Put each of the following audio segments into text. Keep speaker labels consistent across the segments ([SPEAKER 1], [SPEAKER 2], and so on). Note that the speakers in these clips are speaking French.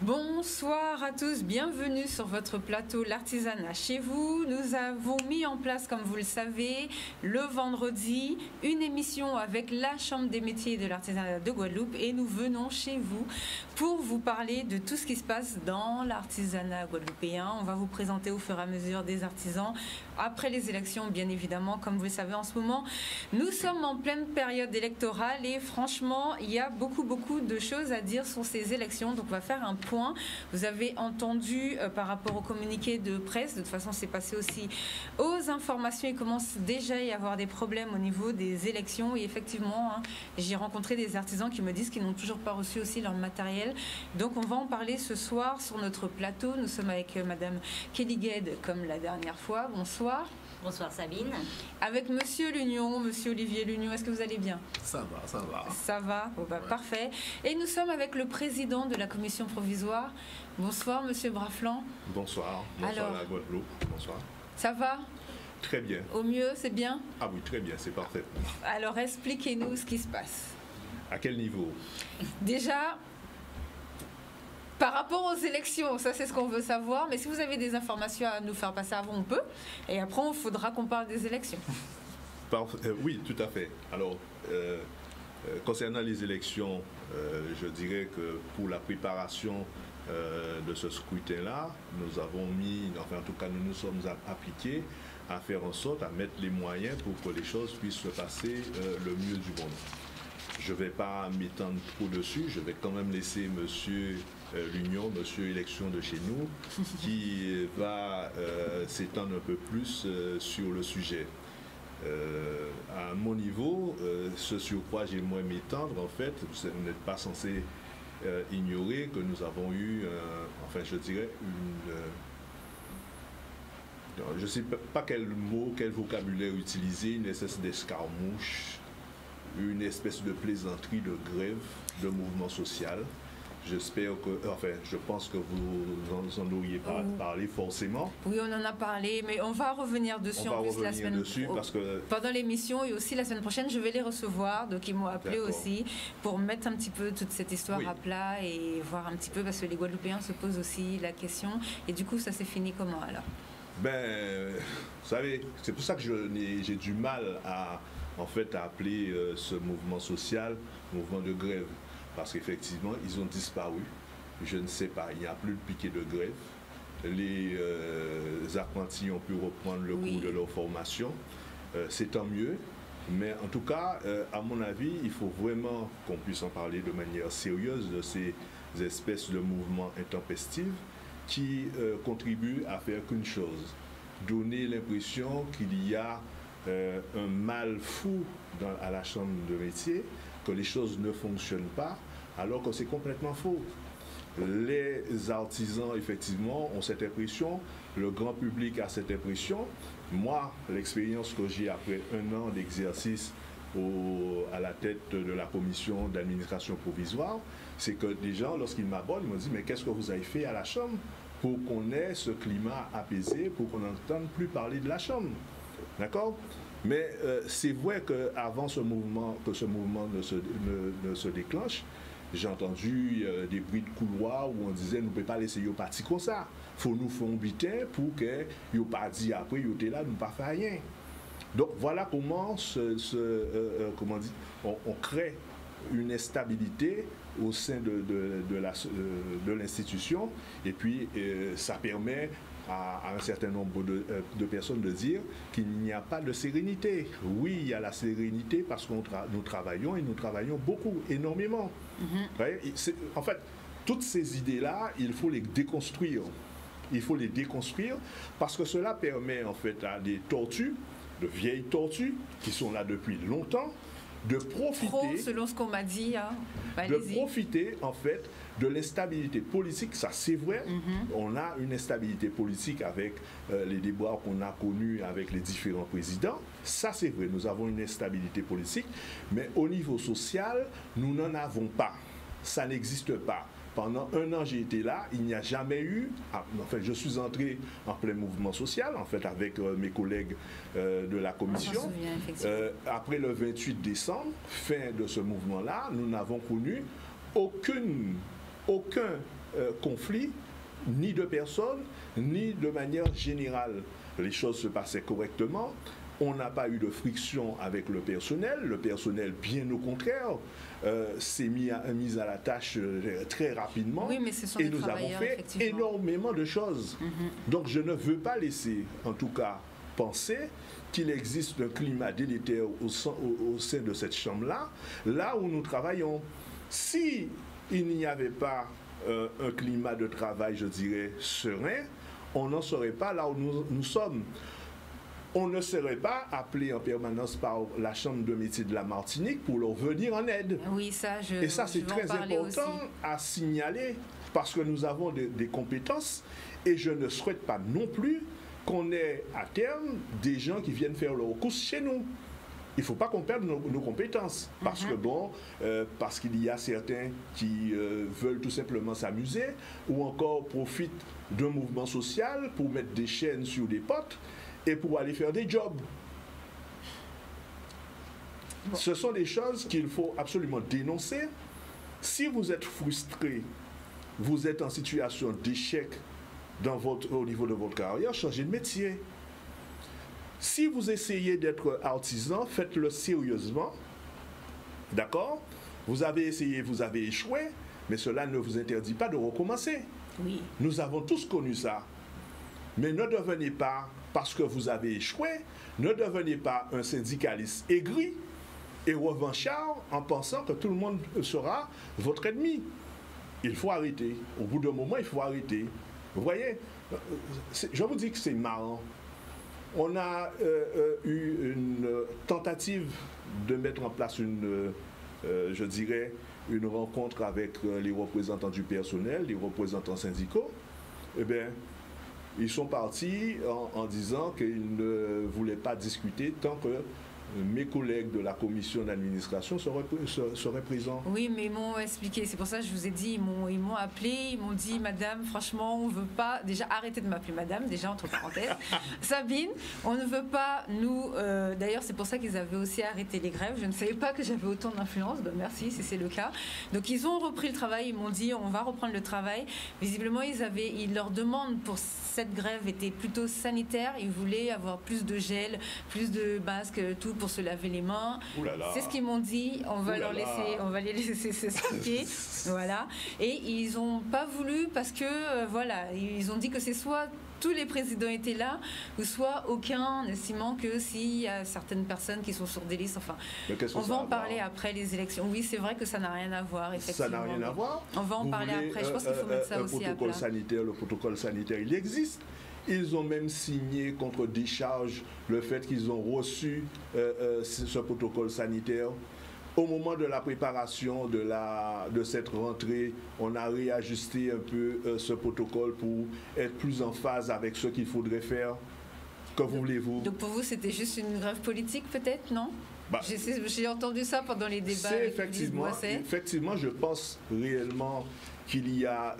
[SPEAKER 1] Bonsoir à tous, bienvenue sur votre plateau L'Artisanat chez vous. Nous avons mis en place, comme vous le savez, le vendredi, une émission avec la Chambre des métiers et de l'artisanat de Guadeloupe et nous venons chez vous pour vous parler de tout ce qui se passe dans l'artisanat guadeloupéen. On va vous présenter au fur et à mesure des artisans après les élections, bien évidemment, comme vous le savez en ce moment. Nous sommes en pleine période électorale et franchement, il y a beaucoup de choses à dire sur ces élections, donc on va faire un point. Vous avez entendu par rapport au communiqué de presse, de toute façon c'est passé aussi aux informations, il commence déjà à y avoir des problèmes au niveau des élections et effectivement j'ai rencontré des artisans qui me disent qu'ils n'ont toujours pas reçu aussi leur matériel, donc on va en parler ce soir sur notre plateau. Nous sommes avec Madame Kelly Gued comme la dernière fois. Bonsoir.
[SPEAKER 2] Bonsoir Sabine.
[SPEAKER 1] Avec Monsieur Lunion, Monsieur Olivier Lunion, est-ce que vous allez bien?
[SPEAKER 3] Ça va, ça va.
[SPEAKER 1] Ça va, oh bah,
[SPEAKER 3] ouais.
[SPEAKER 1] Parfait. Et nous sommes avec le président de la commission provisoire. Bonsoir Monsieur Braflan.
[SPEAKER 3] Bonsoir, bonsoir à la Guadeloupe, bonsoir.
[SPEAKER 1] Ça va?
[SPEAKER 3] Très bien.
[SPEAKER 1] Au mieux, c'est bien?
[SPEAKER 3] Ah oui, très bien, c'est parfait.
[SPEAKER 1] Alors expliquez-nous ce qui se passe.
[SPEAKER 3] À quel niveau?
[SPEAKER 1] Déjà, par rapport aux élections, ça c'est ce qu'on veut savoir, mais si vous avez des informations à nous faire passer avant, on peut. Et après, il faudra qu'on parle des élections.
[SPEAKER 3] Oui, tout à fait. Alors, concernant les élections, je dirais que pour la préparation de ce scrutin-là, nous avons mis, enfin en tout cas nous nous sommes appliqués à faire en sorte, à mettre les moyens pour que les choses puissent se passer le mieux du monde. Je ne vais pas m'étendre trop dessus, je vais quand même laisser Monsieur l'Union, Monsieur Élection de chez nous, qui va s'étendre un peu plus sur le sujet. À mon niveau, ce sur quoi j'ai moins m'étendre, en fait, vous n'êtes pas censé ignorer que nous avons eu, enfin je dirais, je ne sais pas quel mot, quel vocabulaire utiliser, une espèce d'escarmouche, une espèce de plaisanterie, de grève, de mouvement social. J'espère que, enfin, je pense que vous en auriez parlé forcément.
[SPEAKER 1] Oui, on en a parlé, mais on va revenir dessus en plus la semaine
[SPEAKER 3] parce que
[SPEAKER 1] pendant l'émission et aussi la semaine prochaine, je vais les recevoir. Donc ils m'ont appelé aussi pour mettre un petit peu toute cette histoire à plat et voir un petit peu parce que les Guadeloupéens se posent aussi la question. Et du coup, ça s'est fini comment alors?
[SPEAKER 3] Ben, vous savez, c'est pour ça que j'ai du mal à appeler ce mouvement social, mouvement de grève. Parce qu'effectivement, ils ont disparu. Je ne sais pas, il n'y a plus de piquet de grève. Les apprentis ont pu reprendre le cours de leur formation. C'est tant mieux. Mais en tout cas, à mon avis, il faut vraiment qu'on puisse en parler de manière sérieuse de ces espèces de mouvements intempestifs qui contribuent à faire qu'une chose, donner l'impression qu'il y a un mal fou à la chambre de métier, que les choses ne fonctionnent pas, alors que c'est complètement faux. Les artisans, effectivement, ont cette impression, le grand public a cette impression. Moi, l'expérience que j'ai après un an d'exercice à la tête de la commission d'administration provisoire, c'est que des gens, lorsqu'ils m'abordent, ils m'ont dit « Mais qu'est-ce que vous avez fait à la Chambre pour qu'on ait ce climat apaisé, pour qu'on n'entende plus parler de la Chambre ?» D'accord? Mais c'est vrai qu'avant ce mouvement ne se déclenche, j'ai entendu des bruits de couloir où on disait nous ne pouvons pas laisser les partis comme ça. Il faut nous faire un butin pour que les pas dit après, ils étaient là, nous ne pas faire rien. Donc voilà comment on crée une instabilité au sein de l'institution et puis ça permet à un certain nombre de personnes de dire qu'il n'y a pas de sérénité. Oui, il y a la sérénité parce que nous travaillons et nous travaillons beaucoup, énormément. En fait, toutes ces idées-là, il faut les déconstruire. Il faut les déconstruire parce que cela permet en fait à des tortues, de vieilles tortues qui sont là depuis longtemps, de profiter,
[SPEAKER 1] selon ce qu'on m'a dit,
[SPEAKER 3] de profiter en fait de l'instabilité politique. Ça c'est vrai, on a une instabilité politique avec les débats qu'on a connus avec les différents présidents, ça c'est vrai, nous avons une instabilité politique, mais au niveau social, nous n'en avons pas, ça n'existe pas. Pendant un an, j'ai été là, il n'y a jamais eu, enfin, je suis entré en plein mouvement social, en fait, avec mes collègues de la commission. Après le 28 décembre, fin de ce mouvement-là, nous n'avons connu aucun conflit, ni de personnes, ni de manière générale. Les choses se passaient correctement. On n'a pas eu de friction avec le personnel, bien au contraire, s'est mis à la tâche très rapidement.
[SPEAKER 1] Oui, mais ce sont
[SPEAKER 3] et
[SPEAKER 1] des
[SPEAKER 3] nous avons fait énormément de choses. Donc je ne veux pas laisser, en tout cas, penser qu'il existe un climat délétère au sein de cette chambre-là, là où nous travaillons. Si il n'y avait pas un climat de travail, je dirais, serein, on n'en serait pas là où nous sommes. On ne serait pas appelé en permanence par la Chambre de métiers de la Martinique pour leur venir en aide.
[SPEAKER 1] Oui, ça,
[SPEAKER 3] et ça, c'est très important à signaler parce que nous avons des compétences et je ne souhaite pas non plus qu'on ait à terme des gens qui viennent faire leurs courses chez nous. Il ne faut pas qu'on perde nos compétences parce que parce qu'il y a certains qui veulent tout simplement s'amuser ou encore profitent d'un mouvement social pour mettre des chaînes sur des potes et pour aller faire des jobs. Ce sont des choses qu'il faut absolument dénoncer. Si vous êtes frustré, vous êtes en situation d'échec au niveau de votre carrière, changez de métier. Si vous essayez d'être artisan, faites-le sérieusement. D'accord? Vous avez essayé, vous avez échoué, mais cela ne vous interdit pas de recommencer.
[SPEAKER 1] Oui.
[SPEAKER 3] Nous avons tous connu ça. Mais ne devenez pas, parce que vous avez échoué, ne devenez pas un syndicaliste aigri et revanchard en pensant que tout le monde sera votre ennemi. Il faut arrêter. Au bout d'un moment, il faut arrêter. Vous voyez, je vous dis que c'est marrant. On a eu une tentative de mettre en place je dirais, une rencontre avec les représentants du personnel, les représentants syndicaux. Eh bien, ils sont partis en disant qu'ils ne voulaient pas discuter tant que mes collègues de la commission d'administration seraient présents.
[SPEAKER 1] Oui, mais ils m'ont expliqué. C'est pour ça que je vous ai dit, ils m'ont appelé, ils m'ont dit, madame, franchement, on ne veut pas, déjà arrêtez de m'appeler madame, déjà entre parenthèses. Sabine, on ne veut pas, nous, d'ailleurs c'est pour ça qu'ils avaient aussi arrêté les grèves. Je ne savais pas que j'avais autant d'influence, ben, merci si c'est le cas. Donc ils ont repris le travail, ils m'ont dit, on va reprendre le travail. Visiblement, leur demande pour cette grève était plutôt sanitaire. Ils voulaient avoir plus de gel, plus de masques, tout pour se laver les mains. C'est ce qu'ils m'ont dit. On va les laisser s'expliquer. Voilà. Et ils n'ont pas voulu parce que voilà, ils ont dit que c'est soit tous les présidents étaient là, ou soit aucun, estimant que s'il y a certaines personnes qui sont sur des listes, enfin, on va en parler après les élections. Oui, c'est vrai que ça n'a rien à voir, effectivement.
[SPEAKER 3] Ça n'a rien à voir.
[SPEAKER 1] On va en parler après. Je pense qu'il faut mettre ça aussi à plat.
[SPEAKER 3] Le protocole sanitaire, il existe. Ils ont même signé contre décharge le fait qu'ils ont reçu ce protocole sanitaire. Au moment de la préparation de cette rentrée, on a réajusté un peu ce protocole pour être plus en phase avec ce qu'il faudrait faire. Que voulez-vous? Donc
[SPEAKER 1] pour vous, c'était juste une grève politique peut-être, non? J'ai entendu ça pendant les débats.
[SPEAKER 3] Effectivement, je pense réellement qu'il y a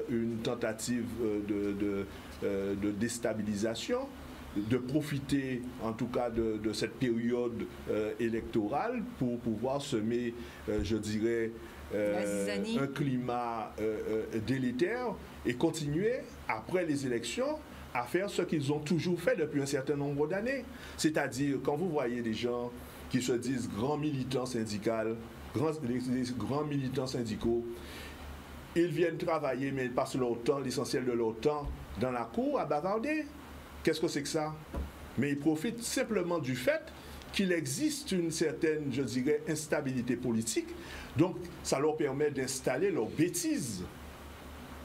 [SPEAKER 3] une tentative de déstabilisation, de profiter en tout cas de cette période électorale pour pouvoir semer, je dirais, un climat délétère et continuer après les élections à faire ce qu'ils ont toujours fait depuis un certain nombre d'années. C'est-à-dire, quand vous voyez des gens qui se disent grands militants syndicaux, grands militants syndicaux, ils viennent travailler, mais ils passent leur temps, l'essentiel de leur temps, dans la cour à bavarder. Qu'est-ce que c'est que ça? Mais ils profitent simplement du fait qu'il existe une certaine, je dirais, instabilité politique. Donc, ça leur permet d'installer leurs bêtises.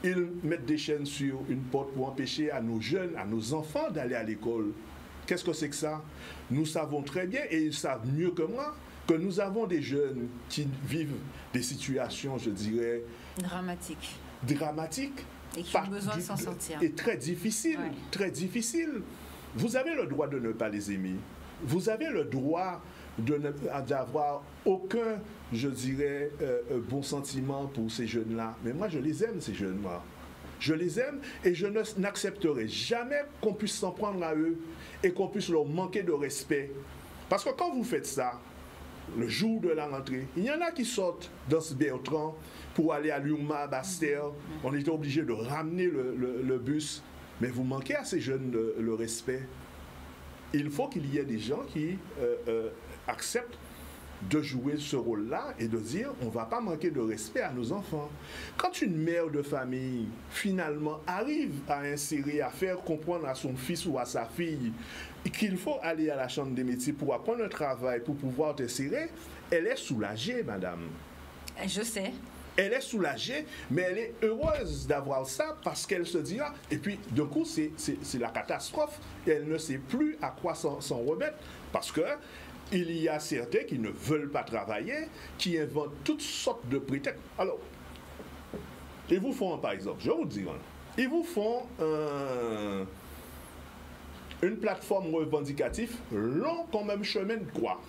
[SPEAKER 3] Ils mettent des chaînes sur une porte pour empêcher à nos jeunes, à nos enfants d'aller à l'école. Qu'est-ce que c'est que ça? Nous savons très bien, et ils savent mieux que moi, que nous avons des jeunes qui vivent des situations, je dirais, dramatiques.
[SPEAKER 1] Et qui ont besoin de s'en sortir.
[SPEAKER 3] Et très difficile, très difficile. Vous avez le droit de ne pas les aimer. Vous avez le droit d'avoir aucun, je dirais, bon sentiment pour ces jeunes-là. Mais moi, je les aime, ces jeunes-là. Je les aime et je n'accepterai jamais qu'on puisse s'en prendre à eux et qu'on puisse leur manquer de respect. Parce que quand vous faites ça, le jour de la rentrée, il y en a qui sortent dans ce Bertrand pour aller à Luma, Bastère. On était obligé de ramener le bus. Mais vous manquez à ces jeunes le respect. Il faut qu'il y ait des gens qui acceptent de jouer ce rôle-là et de dire on ne va pas manquer de respect à nos enfants. Quand une mère de famille, finalement, arrive à insérer, à faire comprendre à son fils ou à sa fille qu'il faut aller à la chambre des métiers pour apprendre un travail, pour pouvoir t'insérer, elle est soulagée, madame.
[SPEAKER 1] Je sais.
[SPEAKER 3] Elle est soulagée, mais elle est heureuse d'avoir ça parce qu'elle se dit, ah, et puis d'un coup, c'est la catastrophe et elle ne sait plus à quoi s'en remettre parce que il y a certains qui ne veulent pas travailler, qui inventent toutes sortes de prétextes. Alors, ils vous font, par exemple, je vais vous dire, ils vous font une plateforme revendicative long comme un chemin de croix.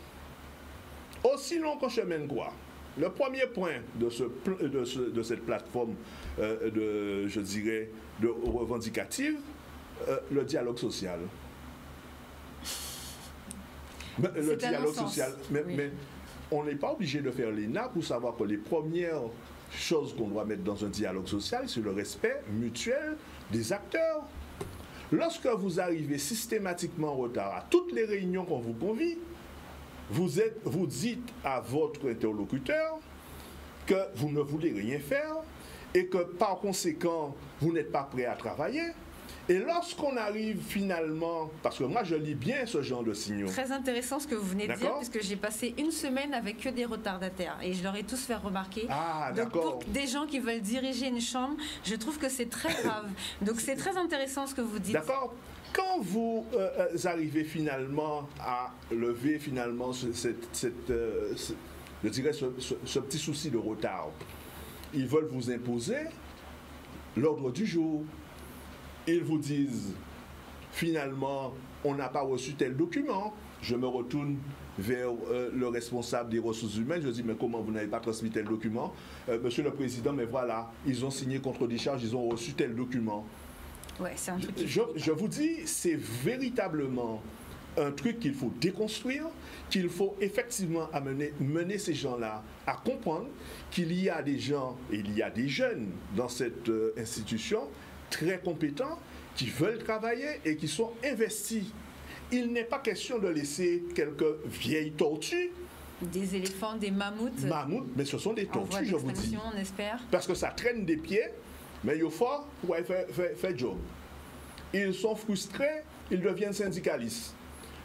[SPEAKER 3] Aussi long qu'un chemin de croix. Le premier point de cette plateforme, je dirais, de revendicative, le dialogue social. Le dialogue social. Mais on n'est pas obligé de faire l'ENA pour savoir que les premières choses qu'on doit mettre dans un dialogue social, c'est le respect mutuel des acteurs. Lorsque vous arrivez systématiquement en retard à toutes les réunions qu'on vous convie, vous dites à votre interlocuteur que vous ne voulez rien faire et que par conséquent, vous n'êtes pas prêt à travailler. Et lorsqu'on arrive finalement, parce que moi je lis bien ce genre de signaux.
[SPEAKER 1] Très intéressant ce que vous venez de dire, puisque j'ai passé une semaine avec que des retardataires et je leur ai tous fait remarquer.
[SPEAKER 3] Ah,
[SPEAKER 1] donc pour des gens qui veulent diriger une chambre, je trouve que c'est très grave. Donc c'est très intéressant ce que vous dites.
[SPEAKER 3] D'accord. Quand vous arrivez finalement à lever finalement je dirais ce petit souci de retard, ils veulent vous imposer l'ordre du jour. Ils vous disent, finalement, on n'a pas reçu tel document. Je me retourne vers le responsable des ressources humaines. Je dis, mais comment vous n'avez pas transmis tel document? Monsieur le Président, mais voilà, ils ont signé contre décharge, ils ont reçu tel document.
[SPEAKER 1] Ouais, c'est un truc
[SPEAKER 3] je vous dis, c'est véritablement un truc qu'il faut déconstruire, qu'il faut effectivement mener ces gens-là à comprendre qu'il y a des gens, et il y a des jeunes dans cette institution, très compétents, qui veulent travailler et qui sont investis. Il n'est pas question de laisser quelques vieilles tortues.
[SPEAKER 1] Des éléphants, des mammouths.
[SPEAKER 3] Mammouths, mais ce sont des tortues, je vous dis.
[SPEAKER 1] On espère.
[SPEAKER 3] Parce que ça traîne des pieds, mais il faut faire job. Ils sont frustrés, ils deviennent syndicalistes.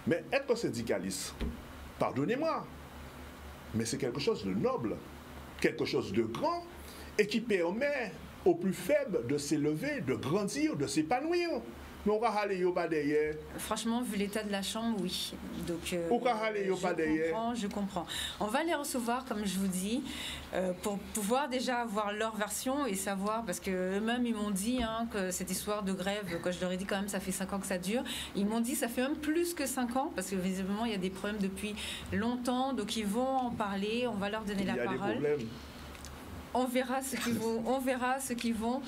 [SPEAKER 3] Mais être syndicaliste, pardonnez-moi, mais c'est quelque chose de noble, quelque chose de grand et qui permet aux plus faibles de s'élever, de grandir, de s'épanouir. Mais on va aller pas derrière.
[SPEAKER 1] Franchement, vu l'état de la chambre, oui. Donc, je comprends. On va les recevoir, comme je vous dis, pour pouvoir déjà avoir leur version et savoir, parce qu'eux-mêmes, ils m'ont dit que cette histoire de grève, que je leur ai dit quand même, ça fait 5 ans que ça dure. Ils m'ont dit ça fait même plus que 5 ans, parce que visiblement, il y a des problèmes depuis longtemps. Donc, ils vont en parler, on va leur donner la parole.
[SPEAKER 3] Il y a des problèmes.
[SPEAKER 1] On verra ce qu'ils vont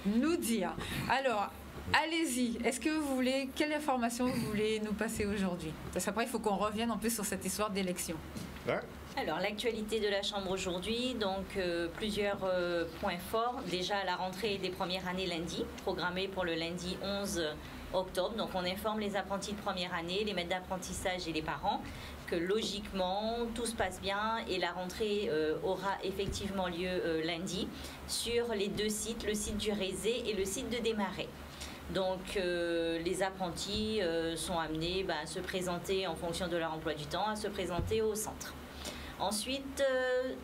[SPEAKER 1] nous dire. Alors, allez-y. Est-ce que vous voulez, quelle information vous voulez nous passer aujourd'hui? Parce qu'après, il faut qu'on revienne un peu sur cette histoire d'élection.
[SPEAKER 3] Ouais.
[SPEAKER 2] Alors, l'actualité de la Chambre aujourd'hui, donc plusieurs points forts. Déjà, la rentrée des premières années lundi, programmée pour le lundi 11 octobre. Donc, on informe les apprentis de première année, les maîtres d'apprentissage et les parents que logiquement, tout se passe bien et la rentrée aura effectivement lieu lundi sur les 2 sites, le site du Rézé et le site de Desmarais. Donc, les apprentis sont amenés à se présenter en fonction de leur emploi du temps, à se présenter au centre. Ensuite,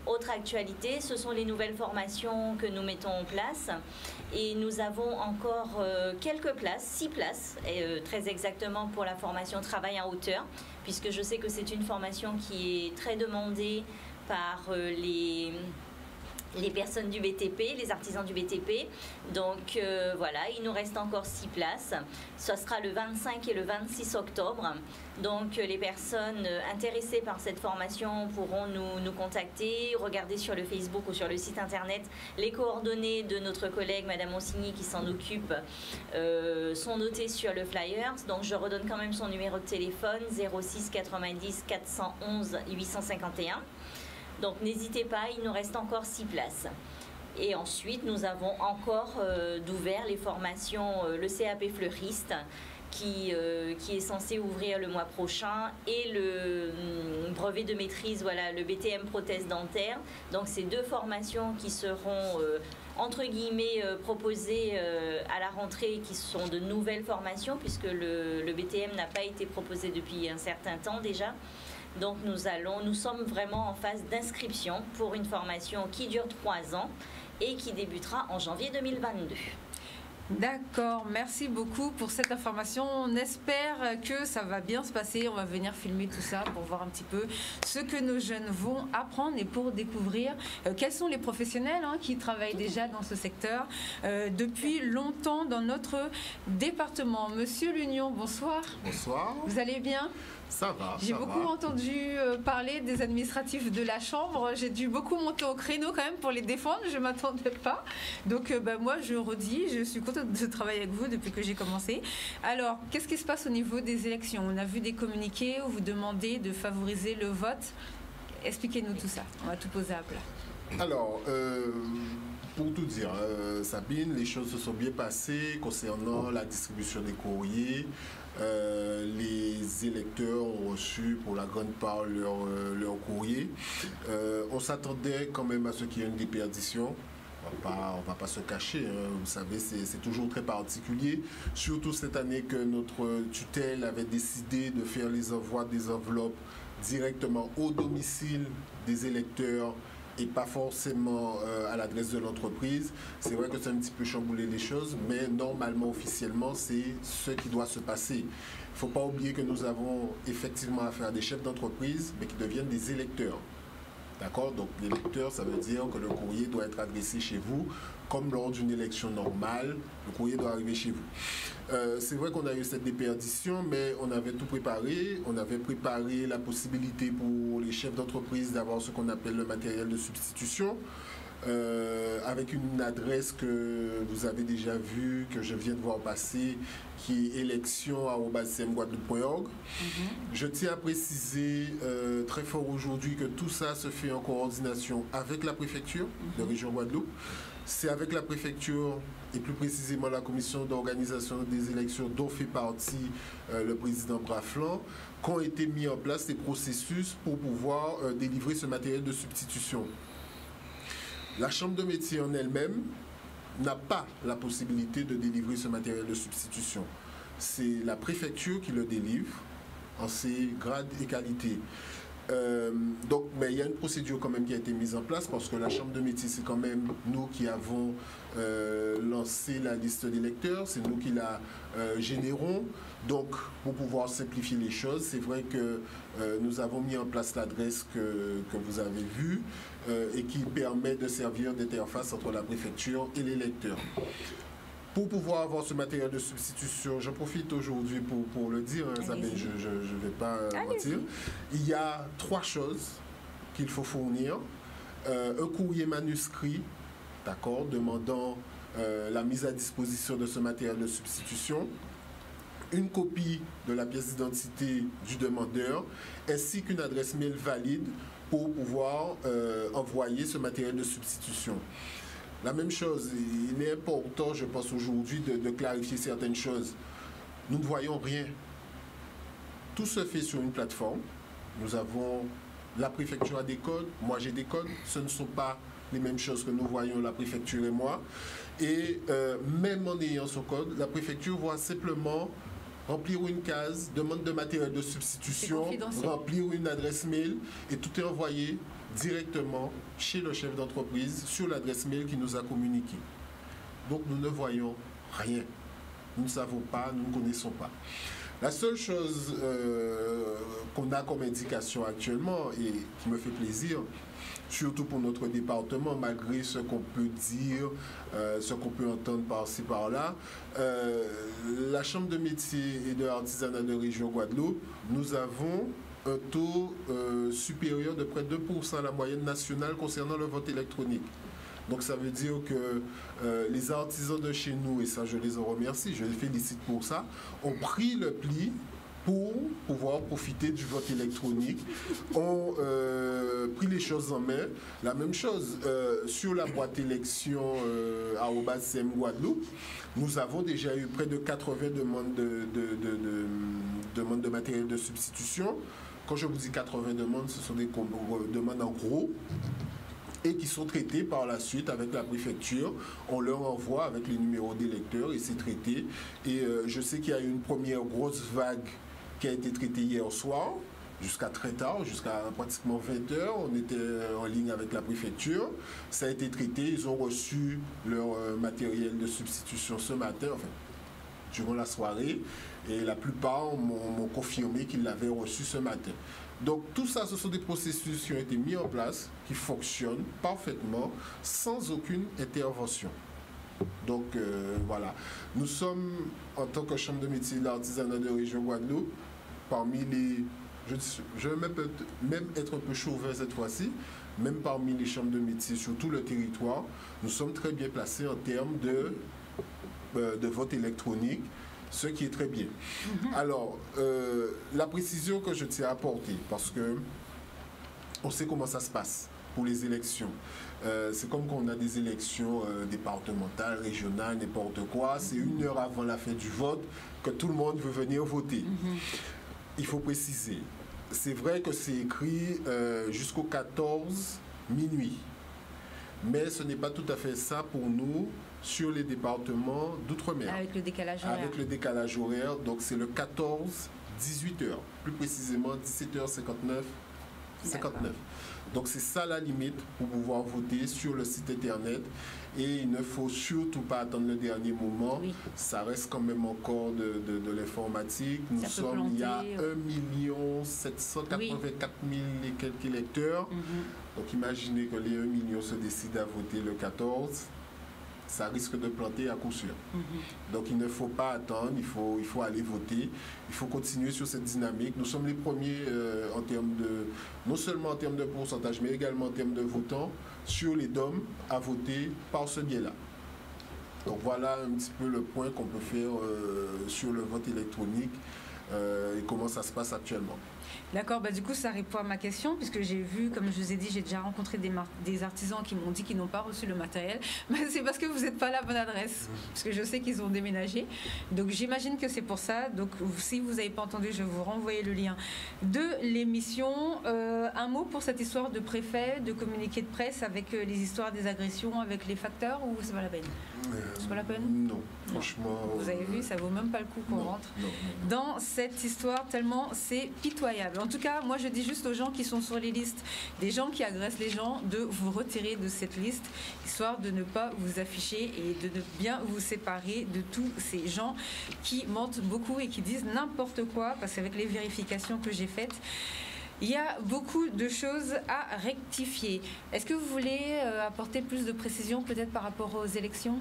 [SPEAKER 2] autre actualité, ce sont les nouvelles formations que nous mettons en place. Et nous avons encore quelques places, 6 places, très exactement pour la formation travail en hauteur, puisque je sais que c'est une formation qui est très demandée par les personnes du BTP, les artisans du BTP. Donc voilà, il nous reste encore 6 places. Ce sera le 25 et le 26 octobre. Donc les personnes intéressées par cette formation pourront nous contacter, regarder sur le Facebook ou sur le site internet. Les coordonnées de notre collègue Madame Monsigny qui s'en occupe sont notées sur le flyer. Donc je redonne quand même son numéro de téléphone 06 90 411 851. Donc n'hésitez pas, il nous reste encore 6 places. Et ensuite, nous avons encore d'ouvert les formations, le CAP fleuriste, qui est censé ouvrir le mois prochain, et le brevet de maîtrise, voilà, le BTM prothèse dentaire. Donc, c'est 2 formations qui seront, entre guillemets, proposées à la rentrée, qui sont de nouvelles formations, puisque le BTM n'a pas été proposé depuis un certain temps déjà. Donc, nous sommes vraiment en phase d'inscription pour une formation qui dure 3 ans et qui débutera en janvier 2022.
[SPEAKER 1] D'accord, merci beaucoup pour cette information. On espère que ça va bien se passer. On va venir filmer tout ça pour voir un petit peu ce que nos jeunes vont apprendre et pour découvrir quels sont les professionnels qui travaillent déjà dans ce secteur depuis longtemps dans notre département. Monsieur Lunion, bonsoir.
[SPEAKER 4] Bonsoir.
[SPEAKER 1] Vous allez bien ?
[SPEAKER 4] Ça va.
[SPEAKER 1] J'ai beaucoup entendu parler des administratifs de la Chambre. J'ai dû beaucoup monter au créneau quand même pour les défendre. Je ne m'attendais pas. Donc moi, je redis, je suis contente de travailler avec vous depuis que j'ai commencé. Alors, qu'est-ce qui se passe au niveau des élections ? On a vu des communiqués où vous demandez de favoriser le vote. Expliquez-nous tout ça. On va tout poser à plat.
[SPEAKER 4] Alors, pour tout dire, Sabine, les choses se sont bien passées concernant la distribution des courriers. Les électeurs ont reçu pour la grande part leur courrier. On s'attendait quand même à ce qu'il y ait une déperdition. On va pas se cacher, vous savez, c'est toujours très particulier, surtout cette année que notre tutelle avait décidé de faire les envois des enveloppes directement au domicile des électeurs et pas forcément à l'adresse de l'entreprise. C'est vrai que c'est un petit peu chamboulé les choses, mais normalement, officiellement, c'est ce qui doit se passer. Il ne faut pas oublier que nous avons effectivement affaire à des chefs d'entreprise, mais qui deviennent des électeurs. D'accord? Donc, l'électeur, ça veut dire que le courrier doit être adressé chez vous, comme lors d'une élection normale, le courrier doit arriver chez vous. C'est vrai qu'on a eu cette déperdition, mais on avait tout préparé. On avait préparé la possibilité pour les chefs d'entreprise d'avoir ce qu'on appelle le matériel de substitution, avec une adresse que vous avez déjà vue, que je viens de voir passer, qui est élection@cmguadeloupe.org. Je tiens à préciser très fort aujourd'hui que tout ça se fait en coordination avec la préfecture de région Guadeloupe. C'est avec la préfecture et plus précisément la commission d'organisation des élections dont fait partie le président Braflan qu'ont été mis en place les processus pour pouvoir délivrer ce matériel de substitution. La chambre de métier en elle-même n'a pas la possibilité de délivrer ce matériel de substitution. C'est la préfecture qui le délivre en ses grades et qualités. Mais il y a une procédure quand même qui a été mise en place parce que la chambre de métier, c'est quand même nous qui avons lancé la liste d'électeurs, c'est nous qui la générons. Donc, pour pouvoir simplifier les choses, c'est vrai que nous avons mis en place l'adresse que vous avez vue et qui permet de servir d'interface entre la préfecture et l'électeur. Pour pouvoir avoir ce matériel de substitution, je profite aujourd'hui pour le dire, Isabelle, je ne vais pas mentir. Il y a 3 choses qu'il faut fournir. Un courrier manuscrit, d'accord, demandant la mise à disposition de ce matériel de substitution, une copie de la pièce d'identité du demandeur, ainsi qu'une adresse mail valide pour pouvoir envoyer ce matériel de substitution. La même chose, il est important, je pense aujourd'hui, de clarifier certaines choses. Nous ne voyons rien. Tout se fait sur une plateforme. Nous avons, la préfecture a des codes, moi j'ai des codes. Ce ne sont pas les mêmes choses que nous voyons, la préfecture et moi. Et même en ayant ce code, la préfecture va simplement remplir une case, demande de matériel de substitution, remplir une adresse mail et tout est envoyé directement chez le chef d'entreprise sur l'adresse mail qui nous a communiqué. Donc nous ne voyons rien. Nous ne savons pas, nous ne connaissons pas. La seule chose qu'on a comme indication actuellement et qui me fait plaisir, surtout pour notre département, malgré ce qu'on peut dire, ce qu'on peut entendre par-ci par-là, la Chambre de métier et de l'artisanat de région Guadeloupe, nous avons un taux supérieur de près de 2% à la moyenne nationale concernant le vote électronique. Donc ça veut dire que les artisans de chez nous, et ça je les en remercie, je les félicite pour ça, ont pris le pli pour pouvoir profiter du vote électronique, ont pris les choses en main. La même chose sur la boîte élection @CM Guadeloupe, nous avons déjà eu près de 80 demandes de matériel de substitution. Quand je vous dis 80 demandes, ce sont des demandes en gros et qui sont traitées par la suite avec la préfecture. On leur envoie avec les numéros des lecteurs et c'est traité. Et je sais qu'il y a eu une première grosse vague qui a été traitée hier soir, jusqu'à très tard, jusqu'à pratiquement 20 h. On était en ligne avec la préfecture. Ça a été traité. Ils ont reçu leur matériel de substitution ce matin, enfin, durant la soirée. Et la plupart m'ont confirmé qu'ils l'avaient reçu ce matin. Donc tout ça, ce sont des processus qui ont été mis en place, qui fonctionnent parfaitement, sans aucune intervention. Donc voilà. Nous sommes, en tant que Chambre de métier de l'artisanat de région Guadeloupe, parmi les... Je vais même être un peu chauvin cette fois-ci, même parmi les chambres de métier sur tout le territoire, nous sommes très bien placés en termes de vote électronique, ce qui est très bien. Alors, la précision que je tiens à apporter, parce que on sait comment ça se passe pour les élections. C'est comme quand on a des élections départementales, régionales, n'importe quoi. C'est 1 heure avant la fin du vote que tout le monde veut venir voter. Il faut préciser. C'est vrai que c'est écrit jusqu'au 14 minuit. Mais ce n'est pas tout à fait ça pour nous sur les départements d'outre-mer.
[SPEAKER 1] Avec le décalage horaire.
[SPEAKER 4] Avec le décalage horaire, donc c'est le 14-18 h, plus précisément 17h59. 59. Donc c'est ça la limite pour pouvoir voter sur le site internet et il ne faut surtout pas attendre le dernier moment. Oui. Ça reste quand même encore de l'informatique. Nous sommes, il y a 1 784 000 et quelques électeurs. Donc imaginez que les 1 million se décident à voter le 14. Ça risque de planter à coup sûr. Donc il ne faut pas attendre, il faut aller voter, il faut continuer sur cette dynamique. Nous sommes les premiers en termes non seulement en termes de pourcentage, mais également en termes de votants sur les DOM à voter par ce biais-là. Donc voilà un petit peu le point qu'on peut faire sur le vote électronique et comment ça se passe actuellement.
[SPEAKER 1] D'accord, du coup ça répond à ma question puisque j'ai vu, comme je vous ai dit, j'ai déjà rencontré des artisans qui m'ont dit qu'ils n'ont pas reçu le matériel. C'est parce que vous n'êtes pas à la bonne adresse, parce que je sais qu'ils ont déménagé. Donc j'imagine que c'est pour ça. Donc si vous n'avez pas entendu, je vais vous renvoyer le lien de l'émission. Un mot pour cette histoire de préfet, de communiqué de presse avec les histoires des agressions, avec les facteurs, ou c'est pas la peine? C'est pas la peine?
[SPEAKER 4] Non, franchement.
[SPEAKER 1] Vous avez vu, ça vaut même pas le coup qu'on rentre dans cette histoire tellement c'est pitoyable. En tout cas, moi je dis juste aux gens qui sont sur les listes, des gens qui agressent les gens, de vous retirer de cette liste, histoire de ne pas vous afficher et de bien vous séparer de tous ces gens qui mentent beaucoup et qui disent n'importe quoi, parce qu'avec les vérifications que j'ai faites, il y a beaucoup de choses à rectifier. Est-ce que vous voulez apporter plus de précision peut-être par rapport aux élections ?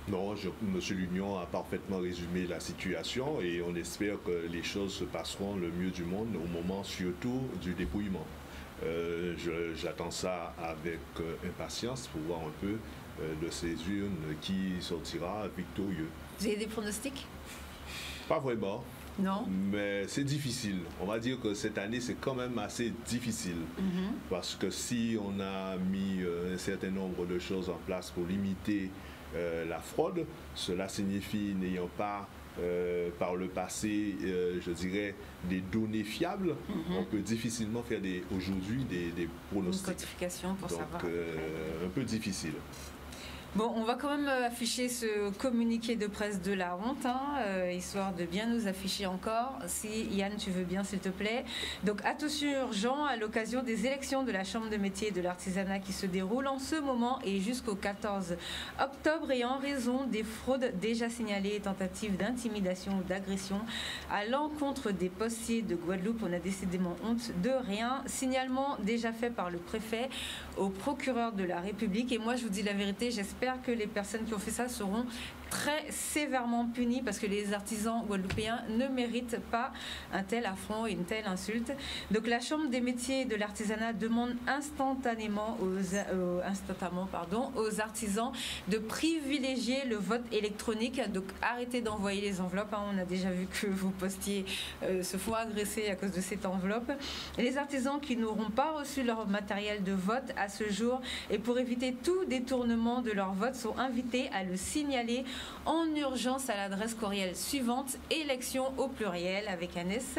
[SPEAKER 3] Non, M. Lunion a parfaitement résumé la situation et on espère que les choses se passeront le mieux du monde au moment surtout du dépouillement. J'attends ça avec impatience pour voir un peu de ces urnes qui sortira victorieux.
[SPEAKER 1] Vous avez des pronostics ?
[SPEAKER 3] Pas vraiment.
[SPEAKER 1] Non.
[SPEAKER 3] Mais c'est difficile. On va dire que cette année, c'est quand même assez difficile. Parce que si on a mis un certain nombre de choses en place pour limiter la fraude, cela signifie, n'ayant pas par le passé, je dirais, des données fiables, on peut difficilement faire aujourd'hui des pronostics.
[SPEAKER 1] Une codification pour savoir.
[SPEAKER 3] Donc, un peu difficile.
[SPEAKER 1] Bon, on va quand même afficher ce communiqué de presse de la honte, histoire de bien nous afficher encore. Si Yann, tu veux bien, s'il te plaît. Donc, attention urgent à l'occasion des élections de la Chambre de métier et de l'artisanat qui se déroulent en ce moment et jusqu'au 14 octobre et en raison des fraudes déjà signalées et tentatives d'intimidation ou d'agression à l'encontre des postiers de Guadeloupe. On a décidément honte de rien. Signalement déjà fait par le préfet au procureur de la République. Et moi, je vous dis la vérité, j'espère j'espère que les personnes qui ont fait ça seront très sévèrement punies parce que les artisans guadeloupéens ne méritent pas un tel affront et une telle insulte. Donc la Chambre des métiers et de l'artisanat demande instantanément aux artisans de privilégier le vote électronique. Donc arrêtez d'envoyer les enveloppes. On a déjà vu que vos postiers se font agresser à cause de cette enveloppe. Les artisans qui n'auront pas reçu leur matériel de vote à ce jour et pour éviter tout détournement de leur vote sont invités à le signaler en urgence à l'adresse courriel suivante, élection au pluriel avec un S,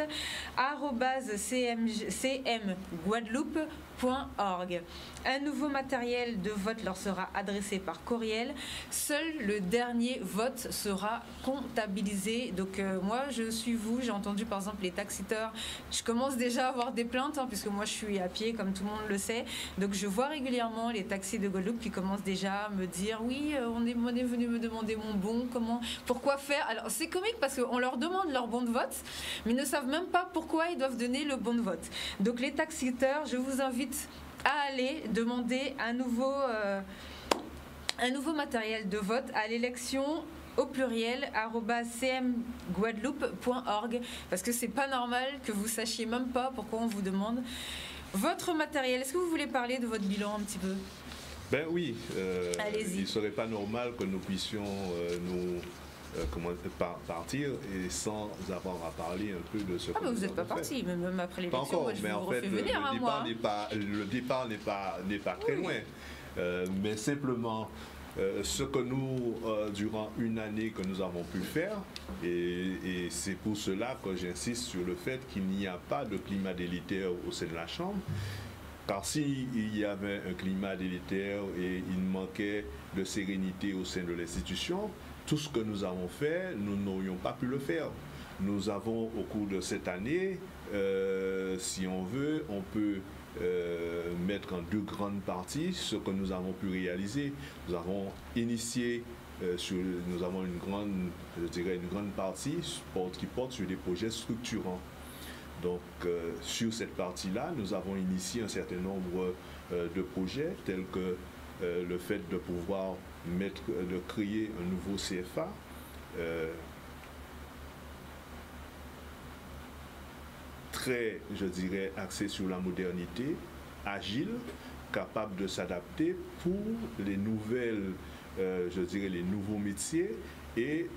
[SPEAKER 1] @cmguadeloupe.org. Un nouveau matériel de vote leur sera adressé par courriel. Seul le dernier vote sera comptabilisé. Donc moi, je suis vous. J'ai entendu par exemple les taxiteurs. Je commence déjà à avoir des plaintes puisque moi je suis à pied comme tout le monde le sait. Donc je vois régulièrement les taxis de Guadeloupe qui commencent déjà à me dire oui, on est venu me demander mon bon, pourquoi faire. Alors c'est comique parce qu'on leur demande leur bon de vote, mais ils ne savent même pas pourquoi ils doivent donner le bon de vote. Donc les taxiteurs, je vous invite à aller demander un nouveau matériel de vote à l'élection au pluriel @cmguadeloupe.org parce que c'est pas normal que vous sachiez même pas pourquoi on vous demande votre matériel. Est-ce que vous voulez parler de votre bilan un petit peu?
[SPEAKER 3] Ben oui,
[SPEAKER 1] allez-y.
[SPEAKER 3] Il ne serait pas normal que nous puissions partir et sans avoir à parler un peu de ce que
[SPEAKER 1] mais vous n'êtes pas parti, même après l'élection, moi, je
[SPEAKER 3] mais
[SPEAKER 1] vous
[SPEAKER 3] en fait,
[SPEAKER 1] refais venir à moi.
[SPEAKER 3] Le départ n'est pas très loin. Mais simplement, ce que nous, durant une année que nous avons pu faire, et c'est pour cela que j'insiste sur le fait qu'il n'y a pas de climat délétère au sein de la Chambre, car s'il y avait un climat délétère et il manquait de sérénité au sein de l'institution, tout ce que nous avons fait, nous n'aurions pas pu le faire. Nous avons, au cours de cette année, si on veut, on peut mettre en deux grandes parties ce que nous avons pu réaliser. Nous avons initié, nous avons une grande partie qui porte sur des projets structurants. Donc, sur cette partie-là, nous avons initié un certain nombre de projets, tels que le fait de pouvoir de créer un nouveau CFA, très, je dirais, axé sur la modernité, agile, capable de s'adapter pour les nouvelles, les nouveaux métiers et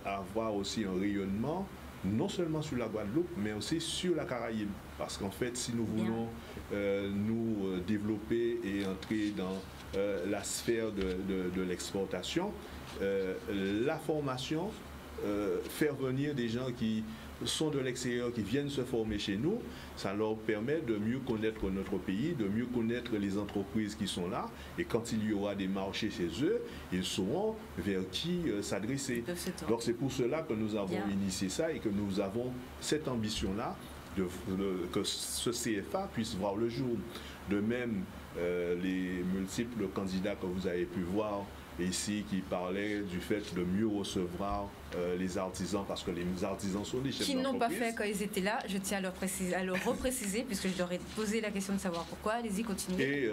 [SPEAKER 3] avoir aussi un rayonnement non seulement sur la Guadeloupe, mais aussi sur la Caraïbe. Parce qu'en fait, si nous voulons nous développer et entrer dans la sphère de l'exportation, la formation, faire venir des gens qui sont de l'extérieur, qui viennent se former chez nous, ça leur permet de mieux connaître notre pays, de mieux connaître les entreprises qui sont là, et quand il y aura des marchés chez eux, ils sauront vers qui s'adresser. Donc c'est pour cela que nous avons initié ça et que nous avons cette ambition-là, que ce CFA puisse voir le jour. De même, les multiples candidats que vous avez pu voir ici qui parlaient du fait de mieux recevoir les artisans, parce que les artisans sont des chefs d'entreprise. Qui n'ont pas fait
[SPEAKER 1] quand ils étaient là, je tiens à le repréciser, puisque je leur ai posé la question de savoir pourquoi. Allez-y, continuez.
[SPEAKER 3] Et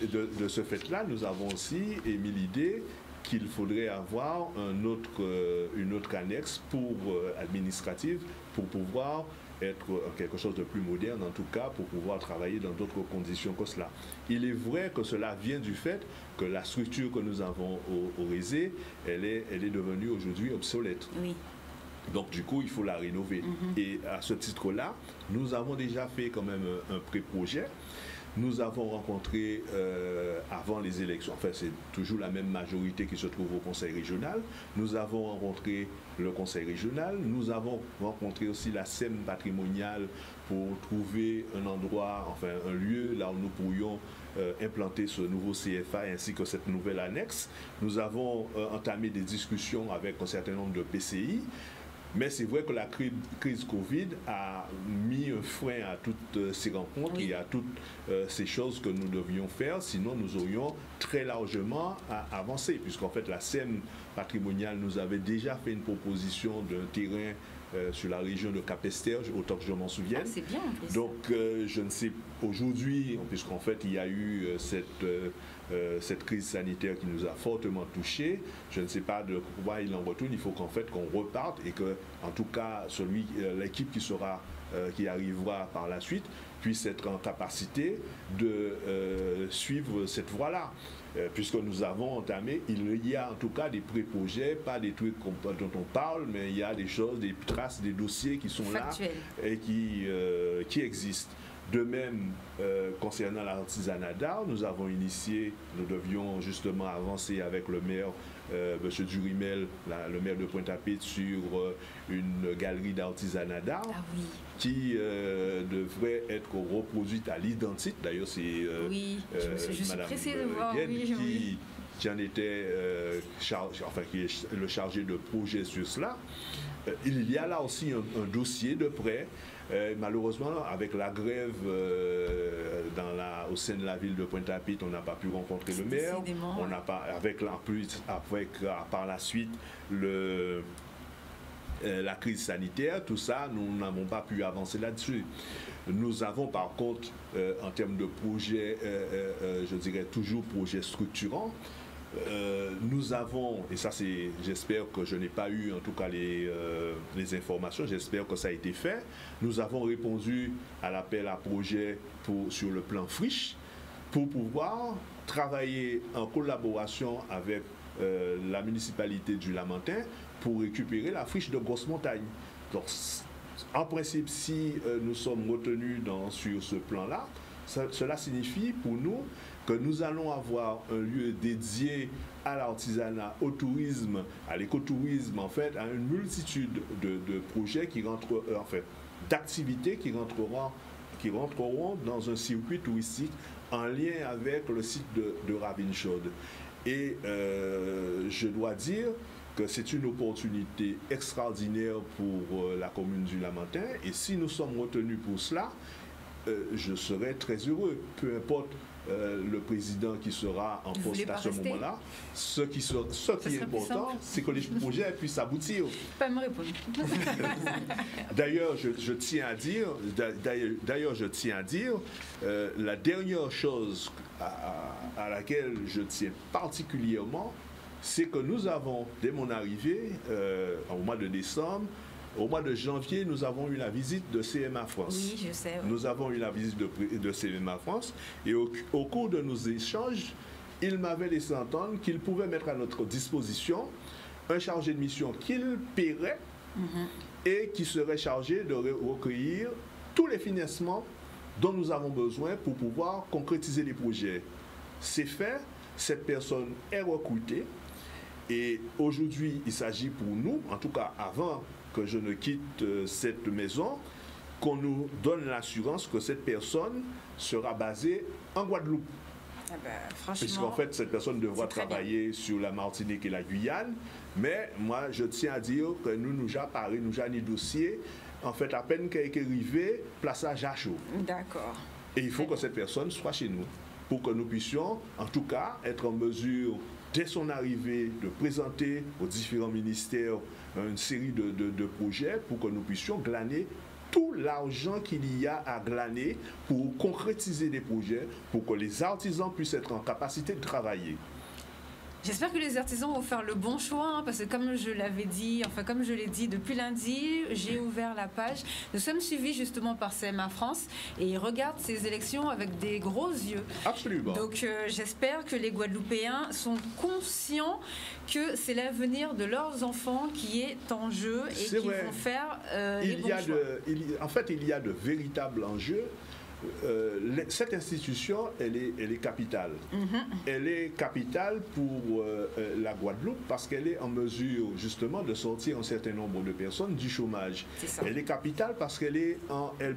[SPEAKER 3] de ce fait-là, nous avons aussi émis l'idée qu'il faudrait avoir une autre annexe administrative pour pouvoir être quelque chose de plus moderne, en tout cas, pour pouvoir travailler dans d'autres conditions que cela. Il est vrai que cela vient du fait que la structure que nous avons au RESE, elle est devenue aujourd'hui obsolète.
[SPEAKER 1] Oui.
[SPEAKER 3] Donc, du coup, il faut la rénover. Et à ce titre-là, nous avons déjà fait quand même un pré-projet. Nous avons rencontré, avant les élections, enfin c'est toujours la même majorité qui se trouve au conseil régional, nous avons rencontré le conseil régional, nous avons rencontré aussi la SEM patrimoniale pour trouver un endroit, enfin un lieu là où nous pourrions implanter ce nouveau CFA ainsi que cette nouvelle annexe. Nous avons entamé des discussions avec un certain nombre de PCI. Mais c'est vrai que la crise Covid a mis un frein à toutes ces rencontres et à toutes ces choses que nous devions faire, sinon nous aurions très largement avancé, puisqu'en fait la SEM patrimoniale nous avait déjà fait une proposition d'un terrain sur la région de Cap-Esther, autant que je m'en souvienne.
[SPEAKER 1] C'est bien en plus.
[SPEAKER 3] Donc je ne sais aujourd'hui, puisqu'en fait il y a eu cette crise sanitaire qui nous a fortement touchés, je ne sais pas de quoi il en retourne. Il faut qu'en fait qu'on reparte et que, en tout cas, l'équipe qui arrivera par la suite puisse être en capacité de suivre cette voie-là. Puisque nous avons entamé, il y a en tout cas des pré-projets, pas des trucs dont on parle, mais il y a des choses, des traces, des dossiers qui sont
[SPEAKER 1] factuels
[SPEAKER 3] là et qui existent. De même, concernant l'artisanat d'art, nous avons initié, nous devions justement avancer avec le maire, M. Durimel, le maire de Pointe-à-Pitre, sur une galerie d'artisanat d'art qui devrait être reproduite à l'identique. D'ailleurs, c'est Mme Gued qui en était qui est le chargé de projet sur cela. Il y a là aussi un dossier de prêt. Malheureusement, avec la grève au sein de la ville de Pointe-à-Pitre, on n'a pas pu rencontrer le maire. On n'a pas, par la suite, la crise sanitaire, tout ça, nous n'avons pas pu avancer là-dessus. Nous avons par contre, en termes de projet, je dirais toujours projet structurant, nous avons, et ça c'est, j'espère que je n'ai pas eu en tout cas les informations, j'espère que ça a été fait, nous avons répondu à l'appel à projet sur le plan friche pour pouvoir travailler en collaboration avec la municipalité du Lamentin pour récupérer la friche de Grosse-Montagne. Donc, en principe, si nous sommes retenus sur ce plan-là, cela signifie pour nous que nous allons avoir un lieu dédié à l'artisanat, au tourisme, à l'écotourisme, en fait, à une multitude de projets d'activités qui rentreront dans un circuit touristique en lien avec le site de Ravenschaud. Et je dois dire que c'est une opportunité extraordinaire pour la commune du Lamentin. Et si nous sommes retenus pour cela, je serai très heureux, peu importe le président qui sera en poste à ce moment-là. Ce qui est important, c'est que les projets puissent aboutir.
[SPEAKER 1] Pas me répondre.
[SPEAKER 3] D'ailleurs, je tiens à dire, la dernière chose à laquelle je tiens particulièrement, c'est que nous avons, dès mon arrivée, au mois de décembre, au mois de janvier, nous avons eu la visite de CMA France.
[SPEAKER 1] Oui, je sais. Oui.
[SPEAKER 3] Nous avons eu la visite de CMA France et au cours de nos échanges, il m'avait laissé entendre qu'il pouvait mettre à notre disposition un chargé de mission qu'il paierait et qui serait chargé de recueillir tous les financements dont nous avons besoin pour pouvoir concrétiser les projets. C'est fait, cette personne est recrutée et aujourd'hui, il s'agit pour nous, en tout cas avant que je ne quitte cette maison, qu'on nous donne l'assurance que cette personne sera basée en Guadeloupe.
[SPEAKER 1] Ah ben, franchement,
[SPEAKER 3] puisqu'en fait, cette personne devra travailler sur la Martinique et la Guyane. Mais moi, je tiens à dire que nous avons parlé, nous avons un dossier, en fait, à peine qu'il est arrivé, plaçage à chaud.
[SPEAKER 1] D'accord.
[SPEAKER 3] Et il faut que cette personne soit chez nous, pour que nous puissions, en tout cas, être en mesure, dès son arrivée, de présenter aux différents ministères une série de projets pour que nous puissions glaner tout l'argent qu'il y a à glaner pour concrétiser des projets, pour que les artisans puissent être en capacité de travailler.
[SPEAKER 1] J'espère que les artisans vont faire le bon choix, parce que comme je l'avais dit, comme je l'ai dit depuis lundi, j'ai ouvert la page. Nous sommes suivis justement par CMA France et ils regardent ces élections avec des gros yeux.
[SPEAKER 3] Absolument.
[SPEAKER 1] Donc j'espère que les Guadeloupéens sont conscients que c'est l'avenir de leurs enfants qui est en jeu et qu'ils vont faire les bons choix.
[SPEAKER 3] En fait, il y a de véritables enjeux. Cette institution, elle est capitale. Elle est capitale pour la Guadeloupe parce qu'elle est en mesure justement de sortir un certain nombre de personnes du chômage. Elle est capitale parce qu'elle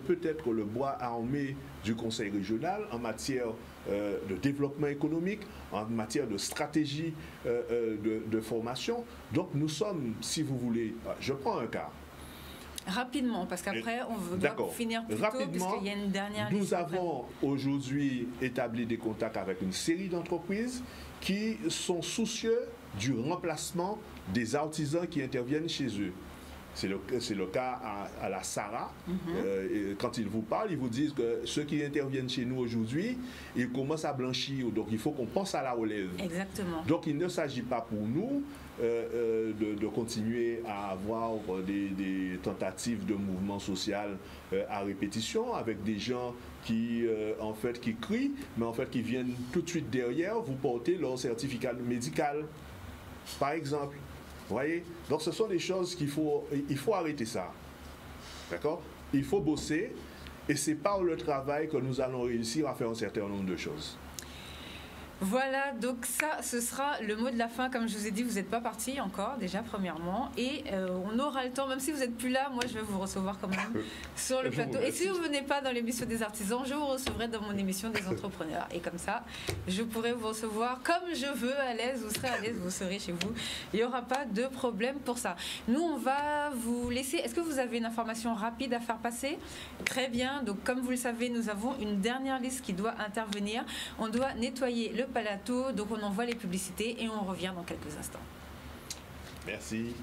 [SPEAKER 3] peut être le bras armé du Conseil régional en matière de développement économique, en matière de stratégie de formation. Donc nous sommes, si vous voulez, je prends un cas.
[SPEAKER 1] Rapidement, parce qu'après, on doit finir plus tôt, puisqu'il y a une dernière liste.
[SPEAKER 3] Nous avons aujourd'hui établi des contacts avec une série d'entreprises qui sont soucieux du remplacement des artisans qui interviennent chez eux. C'est le cas à la Sarah. Et quand ils vous parlent, ils vous disent que ceux qui interviennent chez nous aujourd'hui, ils commencent à blanchir. Donc il faut qu'on pense à la relève.
[SPEAKER 1] Exactement.
[SPEAKER 3] Donc il ne s'agit pas pour nous de continuer à avoir des tentatives de mouvement social à répétition avec des gens qui en fait qui crient, mais en fait qui viennent tout de suite derrière vous porter leur certificat médical, par exemple. Vous voyez? Donc ce sont des choses il faut arrêter ça. D'accord? Il faut bosser et c'est par le travail que nous allons réussir à faire un certain nombre de choses.
[SPEAKER 1] Voilà, donc ça, ce sera le mot de la fin. Comme je vous ai dit, vous n'êtes pas parti encore, déjà, premièrement. Et on aura le temps, même si vous n'êtes plus là, moi, je vais vous recevoir quand même sur le plateau. Et si vous ne venez pas dans l'émission des artisans, je vous recevrai dans mon émission des entrepreneurs. Et comme ça, je pourrai vous recevoir comme je veux, à l'aise. Vous serez à l'aise, vous serez chez vous. Il n'y aura pas de problème pour ça. Nous, on va vous laisser. Est-ce que vous avez une information rapide à faire passer? Très bien. Donc, comme vous le savez, nous avons une dernière liste qui doit intervenir. On doit nettoyer le plateau, donc on envoie les publicités et on revient dans quelques instants.
[SPEAKER 3] Merci.